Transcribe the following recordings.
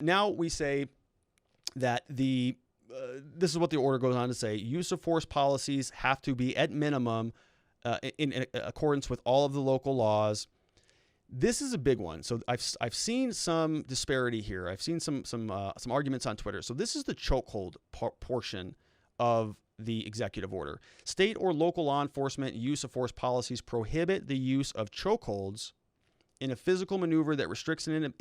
now we say that this is what the order goes on to say: use of force policies have to be at minimum in accordance with all of the local laws. This is a big one. So I've seen some disparity here. I've seen some arguments on Twitter. So this is the chokehold portion of the executive order. State or local law enforcement use of force policies prohibit the use of chokeholds in a physical maneuver that restricts an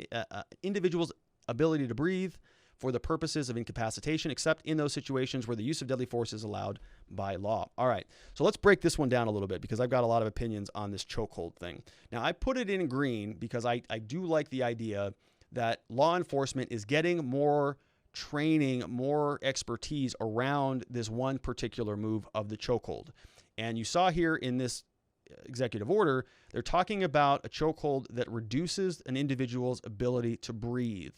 individual's ability to breathe for the purposes of incapacitation, except in those situations where the use of deadly force is allowed by law. All right, so let's break this one down a little bit because I've got a lot of opinions on this chokehold thing. Now, I put it in green because I do like the idea that law enforcement is getting more training, more expertise around this one particular move of the chokehold. And you saw here in this executive order, they're talking about a chokehold that reduces an individual's ability to breathe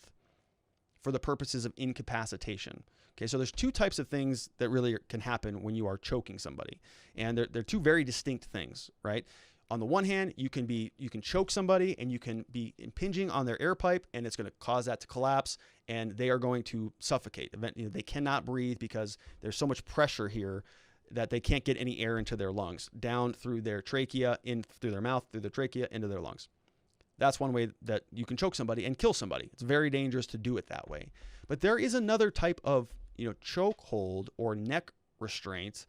for the purposes of incapacitation. Okay, so there's two types of things that really can happen when you are choking somebody. And they're two very distinct things, right? On the one hand, you can choke somebody and you can be impinging on their air pipe, and it's going to cause that to collapse, and they are going to suffocate. They cannot breathe because there's so much pressure here that they can't get any air into their lungs, down through their trachea, in through their mouth, through their trachea, into their lungs. That's one way that you can choke somebody and kill somebody. It's very dangerous to do it that way. But there is another type of chokehold or neck restraint,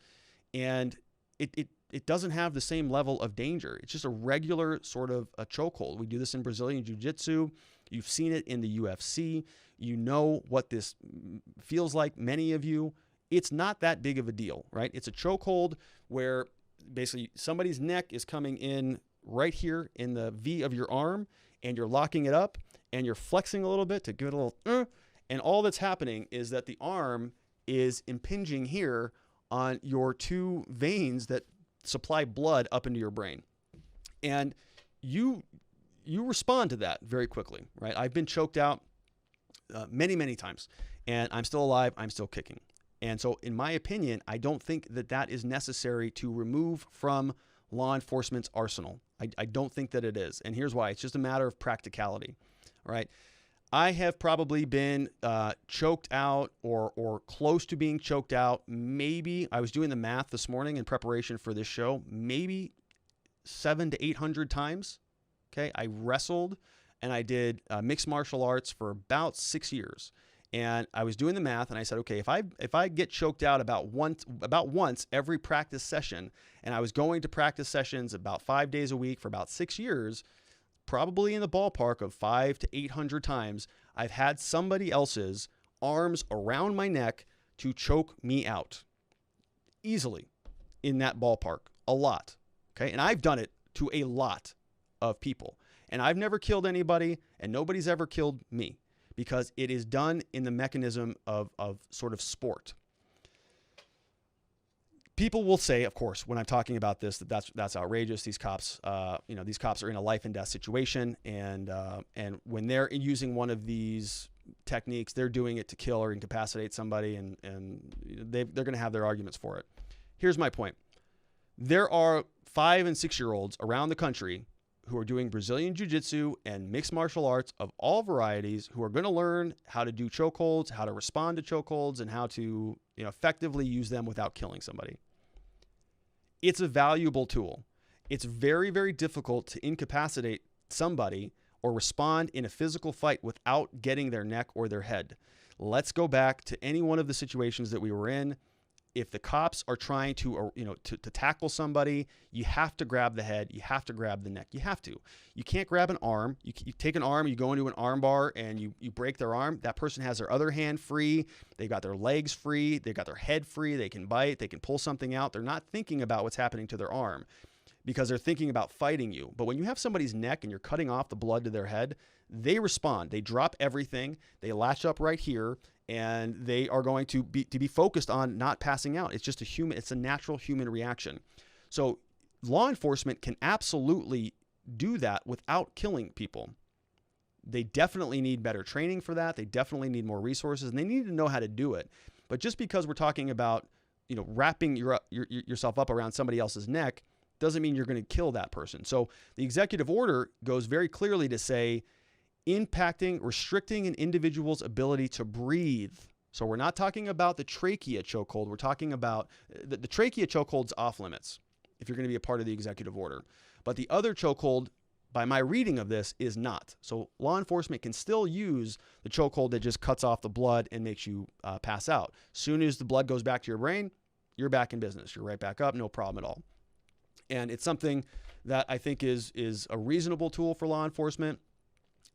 and it doesn't have the same level of danger. It's just a regular sort of a chokehold. We do this in Brazilian Jiu-Jitsu. You've seen it in the UFC. You know what this feels like, many of you. It's not that big of a deal, right? It's a chokehold where basically somebody's neck is coming in right here in the V of your arm, and you're locking it up and you're flexing a little bit to give it a little, and all that's happening is that the arm is impinging here on your two veins that supply blood up into your brain. And you respond to that very quickly, right? I've been choked out many, many times, and I'm still alive. I'm still kicking. And so in my opinion, I don't think that is necessary to remove from law enforcement's arsenal. I don't think that it is. And here's why. It's just a matter of practicality. All right. I have probably been choked out or close to being choked out. Maybe, I was doing the math this morning in preparation for this show, maybe 700 to 800 times. Okay. I wrestled and I did mixed martial arts for about 6 years. And I was doing the math, and I said, okay, if I get choked out about once every practice session, and I was going to practice sessions about 5 days a week for about 6 years, probably in the ballpark of 500 to 800 times, I've had somebody else's arms around my neck to choke me out easily in that ballpark, a lot. Okay, and I've done it to a lot of people, and I've never killed anybody, and nobody's ever killed me, because it is done in the mechanism of sort of sport. People will say, of course, when I'm talking about this, that's outrageous. These cops, these cops are in a life and death situation, and when they're using one of these techniques, they're doing it to kill or incapacitate somebody, and they're going to have their arguments for it. Here's my point: there are 5 and 6 year olds around the country who are doing Brazilian Jiu-Jitsu and mixed martial arts of all varieties, who are going to learn how to do chokeholds, how to respond to chokeholds, and how to effectively use them without killing somebody. It's a valuable tool. It's very, very difficult to incapacitate somebody or respond in a physical fight without getting their neck or their head. Let's go back to any one of the situations that we were in. If the cops are trying to tackle somebody, you have to grab the head. You have to grab the neck. You have to. You can't grab an arm. You take an arm, you go into an arm bar, and you break their arm. That person has their other hand free. They've got their legs free. They've got their head free. They can bite. They can pull something out. They're not thinking about what's happening to their arm because they're thinking about fighting you. But when you have somebody's neck and you're cutting off the blood to their head, they respond. They drop everything. They latch up right here, and they are going to be focused on not passing out. It's just it's a natural human reaction. So law enforcement can absolutely do that without killing people. They definitely need better training for that. They definitely need more resources, and they need to know how to do it. But just because we're talking about, wrapping yourself up around somebody else's neck doesn't mean you're going to kill that person. So the executive order goes very clearly to say, restricting an individual's ability to breathe. So we're not talking about the trachea chokehold. We're talking about the trachea chokehold's off limits if you're going to be a part of the executive order. But the other chokehold, by my reading of this, is not. So law enforcement can still use the chokehold that just cuts off the blood and makes you pass out. Soon as the blood goes back to your brain, you're back in business. You're right back up, no problem at all. And it's something that I think is a reasonable tool for law enforcement.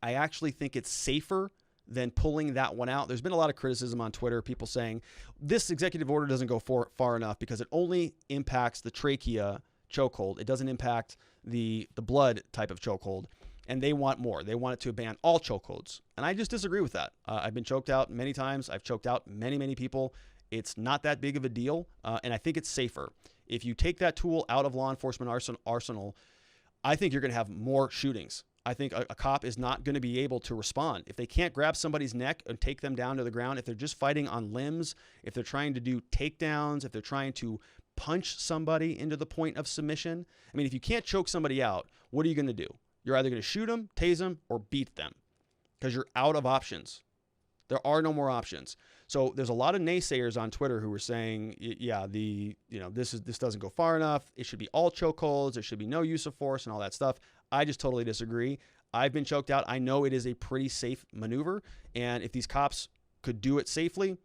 I actually think it's safer than pulling that one out. There's been a lot of criticism on Twitter, people saying this executive order doesn't go far enough because it only impacts the trachea chokehold. It doesn't impact the blood type of chokehold, and they want more. They want it to ban all chokeholds, and I just disagree with that. I've been choked out many times. I've choked out many people. It's not that big of a deal, and I think it's safer. If you take that tool out of law enforcement arsenal, I think you're going to have more shootings. I think a cop is not going to be able to respond. If they can't grab somebody's neck and take them down to the ground, if they're just fighting on limbs, if they're trying to do takedowns, if they're trying to punch somebody into the point of submission. I mean, if you can't choke somebody out, what are you going to do? You're either going to shoot them, tase them, or beat them because you're out of options. There are no more options. So there's a lot of naysayers on Twitter who were saying, yeah, this doesn't go far enough. It should be all chokeholds. There should be no use of force and all that stuff. I just totally disagree. I've been choked out. I know it is a pretty safe maneuver. And if these cops could do it safely,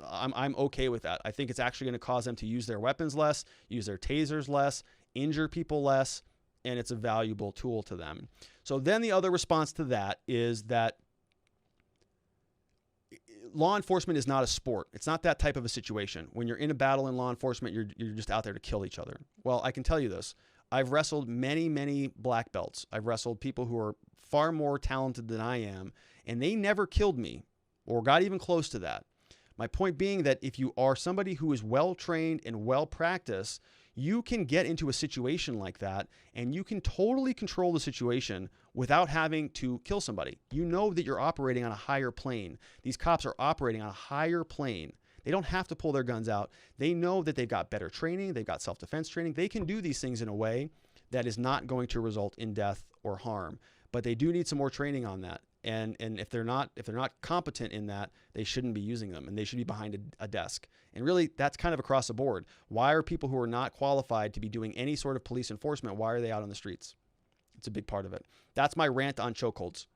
I'm okay with that. I think it's actually going to cause them to use their weapons less, use their tasers less, injure people less, and it's a valuable tool to them. So then the other response to that is that law enforcement is not a sport. It's not that type of a situation. When you're in a battle in law enforcement, you're just out there to kill each other. Well, I can tell you this. I've wrestled many black belts. I've wrestled people who are far more talented than I am, and they never killed me or got even close to that. My point being that if you are somebody who is well-trained and well-practiced, you can get into a situation like that and you can totally control the situation without having to kill somebody. You know that you're operating on a higher plane. These cops are operating on a higher plane. They don't have to pull their guns out. They know that they've got better training. They've got self-defense training. They can do these things in a way that is not going to result in death or harm. But they do need some more training on that. And if they're not competent in that, they shouldn't be using them, and they should be behind a desk. And really, that's kind of across the board. Why are people who are not qualified to be doing any sort of police enforcement, why are they out on the streets? It's a big part of it. That's my rant on chokeholds.